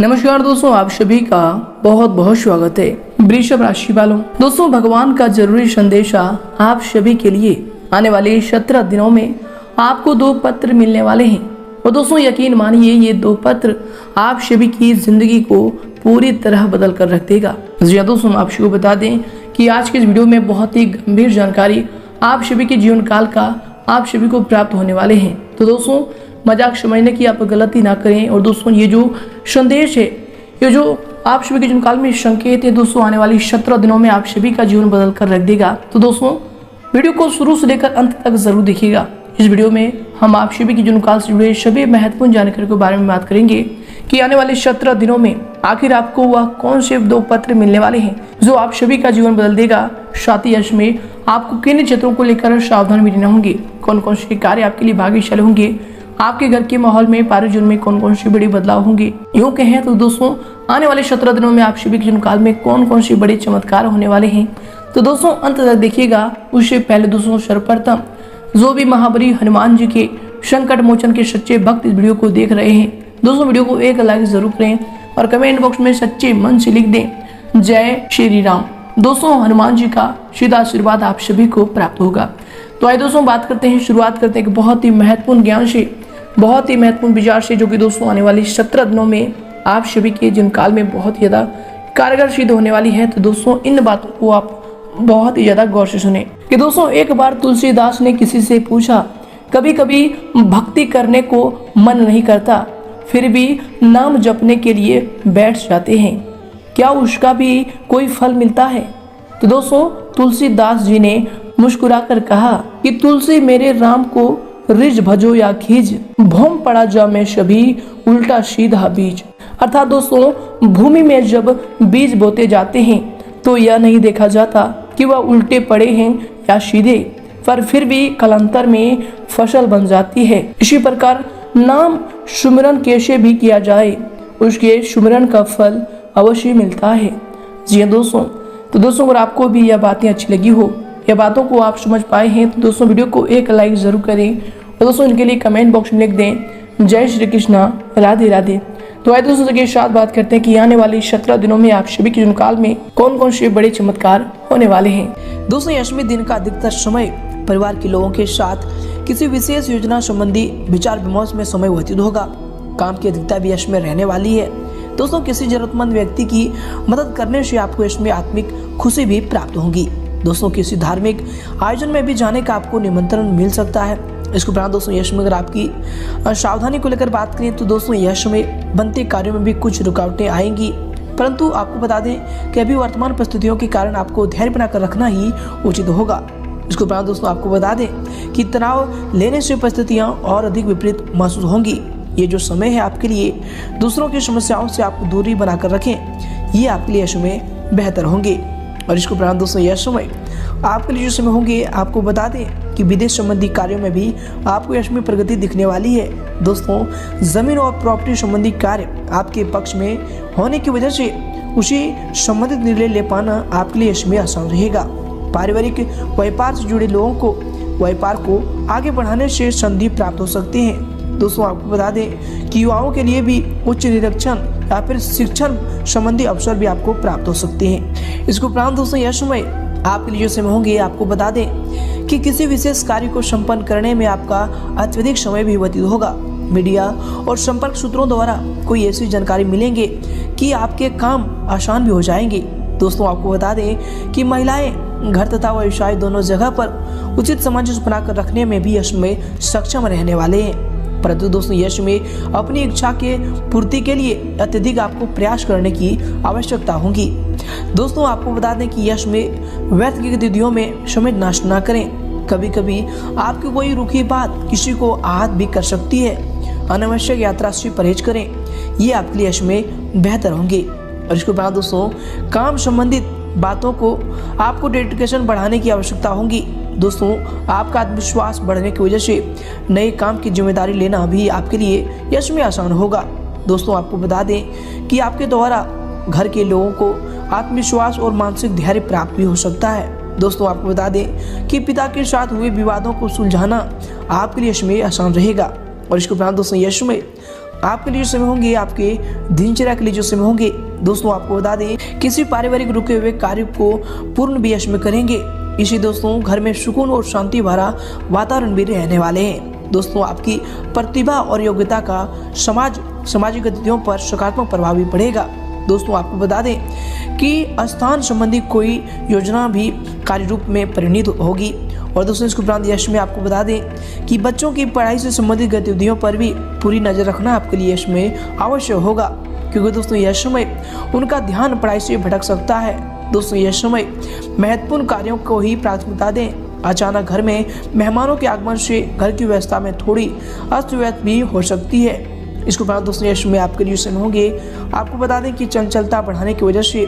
नमस्कार दोस्तों, आप सभी का बहुत बहुत स्वागत है। वृषभ राशि वालों, दोस्तों भगवान का जरूरी संदेशा आप सभी के लिए आने वाले 17 दिनों में आपको 2 पत्र मिलने वाले हैं। और दोस्तों यकीन मानिए ये 2 पत्र आप सभी की जिंदगी को पूरी तरह बदल कर रख देगा। जी हाँ दोस्तों, आप सभी को बता दें कि आज के इस वीडियो में बहुत ही गंभीर जानकारी आप सभी के जीवन काल का आप सभी को प्राप्त होने वाले हैं। तो दोस्तों मजाक समझने की आप गलती ना करें। और दोस्तों ये जो संदेश है, ये जो आप सभी के जीवन काल में संकेत है, दोस्तों आने वाली 17 दिनों में आप सभी का जीवन बदल कर रख देगा। तो दोस्तों वीडियो को शुरू से लेकर अंत तक जरूर देखिएगा। इस वीडियो में हम आप सभी के जीवन काल से जुड़े सभी महत्वपूर्ण जानकारी के बारे में बात करेंगे कि आने वाले 17 दिनों में आखिर आपको वह कौन से 2 पत्र मिलने वाले हैं जो आप सभी का जीवन बदल देगा। साथ ही इसमें आपको किन क्षेत्रों को लेकर सावधान भी रहना होंगे, कौन कौन से कार्य आपके लिए भाग्यशाली होंगे, आपके घर के माहौल में पारिवारिक जीवन में कौन कौन से बड़े बदलाव होंगे। यूँ कहें तो दोस्तों आने वाले 17 दिनों में आप सभी के जीवन काल में कौन कौन से बड़े चमत्कार होने वाले हैं। तो दोस्तों अंत तक देखिएगा। उससे पहले दोस्तों सर्वप्रथम जो भी महाबली हनुमान जी के संकट मोचन के सच्चे भक्त इस वीडियो को देख रहे हैं, दोस्तों वीडियो को एक लाइक जरूर करें और कमेंट बॉक्स में सच्चे मन से लिख दें जय श्री राम। दोस्तों हनुमान जी का सीधा आशीर्वाद आप सभी को प्राप्त होगा। तो आइए दोस्तों बात करते हैं, शुरुआत करते हैं बहुत ही महत्वपूर्ण ज्ञान से, बहुत ही महत्वपूर्ण विचार से, जो कि दोस्तों आने वाली 17 दिनों में आप सभी के जीवन काल में बहुत ही ज़्यादा कारगर सिद्ध होने वाली है। तो दोस्तों इन बातों को आप बहुत ही ज़्यादा गौर से सुने कि दोस्तों एक बार तुलसीदास ने किसी से पूछा, कभी कभी भक्ति करने को मन नहीं करता फिर भी नाम जपने के लिए बैठ जाते हैं, क्या उसका भी कोई फल मिलता है। तो दोस्तों तुलसीदास जी ने मुस्कुराकर कहा कि तुलसी मेरे राम को रिज भजो या खीज, भौम पड़ा जा में सभी उल्टा सीधा बीज। अर्थात दोस्तों भूमि में जब बीज बोते जाते हैं तो यह नहीं देखा जाता कि वह उल्टे पड़े हैं या सीधे, पर फिर भी कालांतर में फसल बन जाती है। इसी प्रकार नाम सुमिरन कैसे भी किया जाए उसके सुमिरन का फल अवश्य मिलता है। जी हाँ दोस्तों, तो दोस्तों अगर आपको भी यह बातें अच्छी लगी हो, या बातों को आप समझ पाए हैं, तो दोस्तों वीडियो को एक लाइक जरूर करें और दोस्तों इनके लिए कमेंट बॉक्स में लिख दें जय श्री कृष्णा राधे राधे। तो आइए दोस्तों के साथ बात करते हैं कि आने वाली 17 दिनों में आप सभी के जीवन काल में कौन कौन से बड़े चमत्कार होने वाले हैं। दोस्तों यशमी दिन का अधिकतर समय परिवार के लोगों के साथ किसी विशेष योजना संबंधी विचार विमर्श में समय व्यतीत होगा। काम की अधिकता भी यश में रहने वाली है। दोस्तों किसी जरूरतमंद व्यक्ति की मदद करने से आपको इसमें आत्मिक खुशी भी प्राप्त होगी। दोस्तों किसी धार्मिक आयोजन में भी जाने का आपको निमंत्रण मिल सकता है। इसके उपरांत दोस्तों यश में अगर आपकी सावधानी को लेकर बात करें तो दोस्तों यश में बनते कार्यों में भी कुछ रुकावटें आएंगी, परंतु आपको बता दें कि अभी वर्तमान परिस्थितियों के कारण आपको धैर्य बनाकर रखना ही उचित होगा। इसके उपरांत दोस्तों आपको बता दें कि तनाव लेने से परिस्थितियाँ और अधिक विपरीत महसूस होंगी। ये जो समय है आपके लिए दूसरों की समस्याओं से आप दूरी बनाकर रखें, ये आपके लिए यश में बेहतर होंगे। और इसके उपरांत दोस्तों यह समय आपके लिए जो समय होंगे, आपको बता दें कि विदेश संबंधी कार्यों में भी आपको यश में प्रगति दिखने वाली है। दोस्तों जमीन और प्रॉपर्टी संबंधी कार्य आपके पक्ष में होने की वजह से उसी संबंधित निर्णय ले पाना आपके लिए यश में आसान रहेगा। पारिवारिक व्यापार से जुड़े लोगों को व्यापार को आगे बढ़ाने से संधि प्राप्त हो सकते हैं। दोस्तों आपको बता दें कि युवाओं के लिए भी उच्च निरीक्षण या फिर शिक्षण संबंधी अवसर भी आपको प्राप्त हो सकते हैं। इसके उपरांत दोस्तों यह समय आपके लिए जो समय होंगे, आपको बता दें कि किसी विशेष कार्य को संपन्न करने में आपका अत्यधिक समय भी व्यतीत होगा। मीडिया और संपर्क सूत्रों द्वारा कोई ऐसी जानकारी मिलेंगे कि आपके काम आसान भी हो जाएंगे। दोस्तों आपको बता दें कि महिलाएं घर तथा व्यवसाय दोनों जगह पर उचित सामंजस्य बनाकर रखने में भी यश में सक्षम रहने वाले हैं। परंतु दोस्तों यश में अपनी इच्छा के पूर्ति के लिए अत्यधिक आपको प्रयास करने की आवश्यकता होगी। दोस्तों आपको बता दें कि यश में व्यर्थ की गतिविधियों में समय नष्ट ना करें। कभी कभी आपकी कोई रुखी बात किसी को आहत भी कर सकती है। अनावश्यक यात्रा से परहेज करें, ये आपके लिए यश में बेहतर होंगे। और इसके बाद दोस्तों काम संबंधित बातों को आपको डेडिकेशन बढ़ाने की आवश्यकता होगी। दोस्तों आपका आत्मविश्वास बढ़ने की वजह से नए काम की जिम्मेदारी लेना भी आपके लिए यश में आसान होगा। दोस्तों आपको बता दें कि आपके द्वारा घर के लोगों को आत्मविश्वास और मानसिक धैर्य प्राप्त भी हो सकता है। दोस्तों आपको बता दें कि पिता के साथ हुए विवादों को सुलझाना आपके लिए यश में आसान रहेगा। और इसके उपरांत दोस्तों यश में आपके लिए जो समय होंगे आपके दिनचर्या के लिए जो समय होंगे दोस्तों आपको बता दें किसी पारिवारिक रुके हुए कार्य को पूर्ण भी यश में करेंगे। इसी दोस्तों घर में सुकून और शांति भरा वातावरण भी रहने वाले हैं। दोस्तों आपकी प्रतिभा और योग्यता का सामाजिक गतिविधियों पर सकारात्मक प्रभाव भी पड़ेगा। दोस्तों आपको बता दें कि स्थान संबंधी कोई योजना भी कार्य रूप में परिणित होगी। और दोस्तों इसके उपरांत यश में आपको बता दें कि बच्चों की पढ़ाई से संबंधित गतिविधियों पर भी पूरी नजर रखना आपके लिए यश में आवश्यक होगा, क्योंकि दोस्तों यह समय उनका ध्यान पढ़ाई से भटक सकता है। दोस्तों यह समय महत्वपूर्ण कार्यों को ही प्राथमिकता दें। अचानक घर में मेहमानों के आगमन से घर की व्यवस्था में थोड़ी अस्त व्यस्त भी हो सकती है। इसके उपरांत दोस्तों यश में आपके लिए समय होंगे आपको बता दें कि चंचलता बढ़ाने की वजह से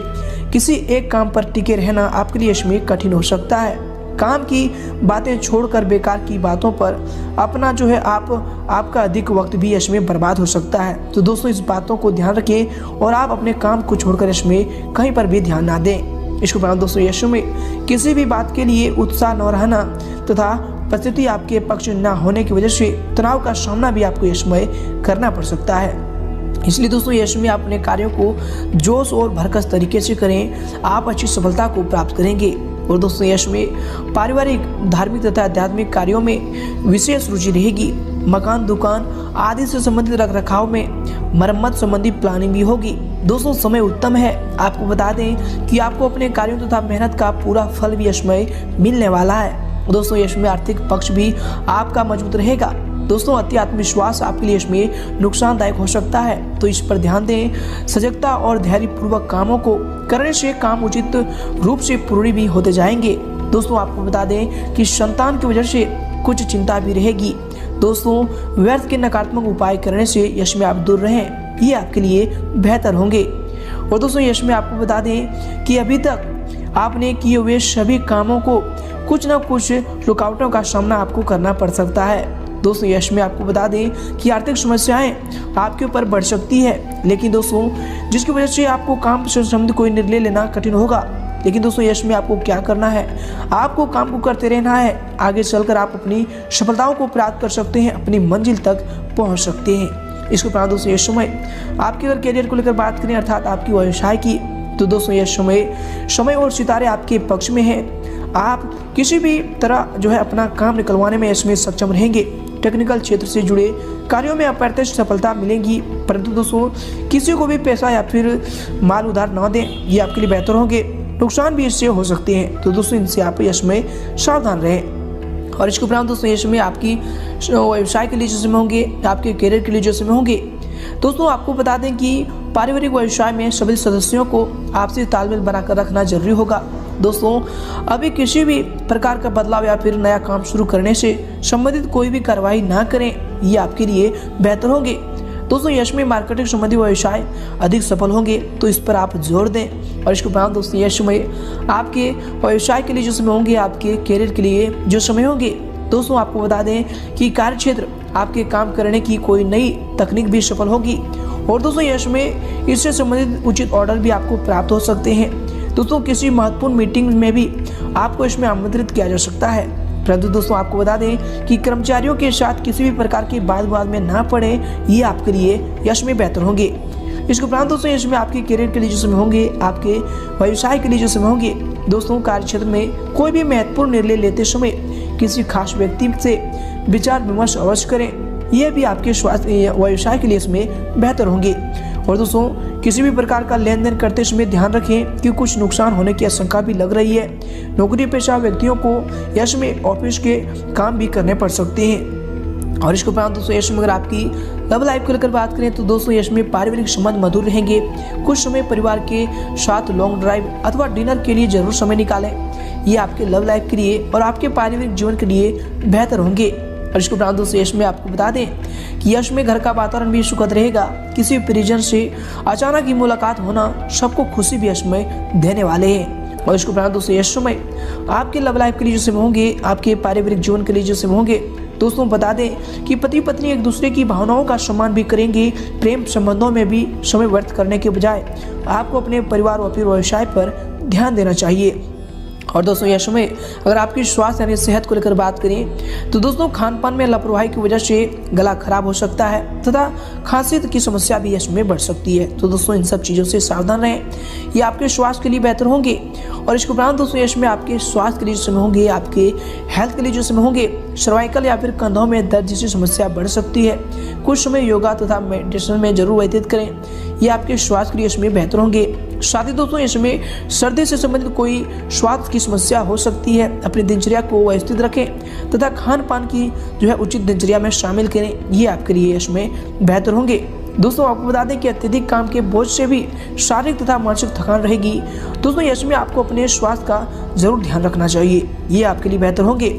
किसी एक काम पर टिके रहना आपके लिए यश में कठिन हो सकता है। काम की बातें छोड़कर बेकार की बातों पर अपना जो है आपका अधिक वक्त भी यश में बर्बाद हो सकता है। तो दोस्तों इस बातों को ध्यान रखें और आप अपने काम को छोड़कर यश में कहीं पर भी ध्यान ना दें। इसके उपरांत दोस्तों यश में किसी भी बात के लिए उत्साह न रहना तथा परिस्थिति आपके पक्ष न होने की वजह से तनाव का सामना भी आपको यश में करना पड़ सकता है। इसलिए दोस्तों यश में आप अपने कार्यों को जोश और भरकस तरीके से करें, आप अच्छी सफलता को प्राप्त करेंगे। और दोस्तों यश में पारिवारिक धार्मिक तथा आध्यात्मिक कार्यों में विशेष रुचि रहेगी। मकान दुकान आदि से संबंधित रख रखाव में मरम्मत संबंधी प्लानिंग भी होगी। दोस्तों समय उत्तम है। आपको बता दें कि आपको अपने कार्यों तथा मेहनत का पूरा फल भी यश में मिलने वाला है। दोस्तों यश में आर्थिक पक्ष भी आपका मजबूत रहेगा। दोस्तों अति आत्मविश्वास आपके लिए इसमें नुकसानदायक हो सकता है, तो इस पर ध्यान दें। सजगता और धैर्यपूर्वक कामों को करने से काम उचित रूप से पूरी भी होते जाएंगे। दोस्तों आपको बता दें कि संतान की वजह से कुछ चिंता भी रहेगी। दोस्तों व्यर्थ के नकारात्मक उपाय करने से यश में आप दूर रहें, ये आपके लिए बेहतर होंगे। और दोस्तों यश में आपको बता दें कि अभी तक आपने किए हुए सभी कामों को कुछ न कुछ रुकावटों का सामना आपको करना पड़ सकता है। दोस्तों यश में आपको बता दें कि आर्थिक समस्याएं आपके ऊपर बढ़ सकती है, लेकिन दोस्तों जिसकी वजह से आपको काम से संबंधित कोई निर्णय लेना कठिन होगा। लेकिन दोस्तों यश में आपको क्या करना है, आपको काम को करते रहना है। आगे चलकर आप अपनी सफलताओं को प्राप्त कर सकते हैं, अपनी मंजिल तक पहुंच सकते हैं। इसके उपरांत दोस्तों यह समय आपके अगर करियर को लेकर बात करें अर्थात आपकी व्यवसाय की, तो दोस्तों यह समय और सितारे आपके पक्ष में है। आप किसी भी तरह जो है अपना काम निकलवाने में इसमें सक्षम रहेंगे। टेक्निकल क्षेत्र से जुड़े कार्यों में अप्रत्यक्ष सफलता मिलेगी, परंतु दोस्तों किसी को भी पैसा या फिर माल उधार ना दें, ये आपके लिए बेहतर होंगे। नुकसान भी इससे हो सकते हैं, तो दोस्तों इनसे आप यश में सावधान रहें। और इसके उपरांत दोस्तों यश में आपकी व्यवसाय के लिए जो समय होंगे, आपके करियर के लिए जो समय होंगे, दोस्तों आपको बता दें कि पारिवारिक व्यवसाय में सभी सदस्यों को आपसी तालमेल बनाकर रखना जरूरी होगा। दोस्तों अभी किसी भी प्रकार का बदलाव या फिर नया काम शुरू करने से संबंधित कोई भी कार्रवाई ना करें, ये आपके लिए बेहतर होंगे। दोस्तों यश में मार्केटिंग संबंधी व्यवसाय अधिक सफल होंगे, तो इस पर आप जोर दें। और इसके उपरांत दोस्तों यश में आपके व्यवसाय के लिए जो समय होंगे, आपके करियर के लिए जो समय होंगे, दोस्तों आपको बता दें कि कार्य क्षेत्र आपके काम करने की कोई नई तकनीक भी सफल होगी। और दोस्तों यश में इससे संबंधित उचित ऑर्डर भी आपको प्राप्त हो सकते हैं। दोस्तों किसी महत्वपूर्ण मीटिंग में भी आपको इसमें आमंत्रित किया जा सकता है, परंतु दोस्तों आपको बता दें कि कर्मचारियों के साथ किसी भी प्रकार की वाद विवाद में ना पड़े, ये आपके लिए यश में बेहतर होंगे। इसके उपरांत दोस्तों यश में आपके करियर के लिए जो समय होंगे, आपके व्यवसाय के लिए जो समय होंगे, दोस्तों कार्य क्षेत्र में कोई भी महत्वपूर्ण निर्णय लेते समय किसी खास व्यक्ति से विचार विमर्श अवश्य करें, यह भी आपके स्वास्थ्य व्यवसाय के लिए इसमें बेहतर होंगे। और दोस्तों किसी भी प्रकार का लेन देन करते समय ध्यान रखें कि कुछ नुकसान होने की आशंका भी लग रही है। नौकरी पेशा व्यक्तियों को यश में ऑफिस के काम भी करने पड़ सकते हैं। और इसके उपरांत दोस्तों यश में अगर आपकी लव लाइफ को लेकर बात करें, तो दोस्तों यश में पारिवारिक संबंध मधुर रहेंगे। कुछ समय परिवार के साथ लॉन्ग ड्राइव अथवा डिनर के लिए जरूर समय निकालें, ये आपके लव लाइफ के लिए और आपके पारिवारिक जीवन के लिए बेहतर होंगे। और इसके उपरांत दोस्तों यश में आपको बता दें कि यश में घर का वातावरण भी सुखद रहेगा। किसी परिजन से अचानक ही मुलाकात होना सबको खुशी भी यश में देने वाले हैं। और इसके उपरांत दोस्तों यश में आपके लव लाइफ के लिए जो समय होंगे, आपके पारिवारिक जीवन के लिए जो समय होंगे, दोस्तों बता दें कि पति पत्नी एक दूसरे की भावनाओं का सम्मान भी करेंगे। प्रेम संबंधों में भी समय व्यर्थ करने के बजाय आपको अपने परिवार और फिर व्यवसाय पर ध्यान देना चाहिए। और दोस्तों यश में अगर आपकी स्वास्थ्य यानी सेहत को लेकर बात करें तो दोस्तों खान पान में लापरवाही की वजह से गला खराब हो सकता है तथा खांसी की समस्या भी यश में बढ़ सकती है। तो दोस्तों इन सब चीज़ों से सावधान रहें, ये आपके स्वास्थ्य के लिए बेहतर होंगे। और इसके उपरांत दोस्तों यश में आपके स्वास्थ्य के लिए जो समय होंगे, आपके हेल्थ के लिए जो समय होंगे, सर्वाइकल या फिर कंधों में दर्द जैसी समस्या बढ़ सकती है। कुछ समय योगा तथा मेडिटेशन में जरूर व्यतीत करें, ये आपके स्वास्थ्य के लिए इसमें बेहतर होंगे। साथ ही दोस्तों इसमें सर्दी से संबंधित कोई स्वास्थ्य की समस्या हो सकती है, अपनी दिनचर्या को व्यवस्थित रखें तथा खान पान की जो है उचित दिनचर्या में शामिल करें, ये आपके लिए इसमें बेहतर होंगे। दोस्तों आपको बता दें कि अत्यधिक काम के बोझ से भी शारीरिक तथा मानसिक थकान रहेगी। दोस्तों इसमें आपको अपने स्वास्थ्य का जरूर ध्यान रखना चाहिए, ये आपके लिए बेहतर होंगे।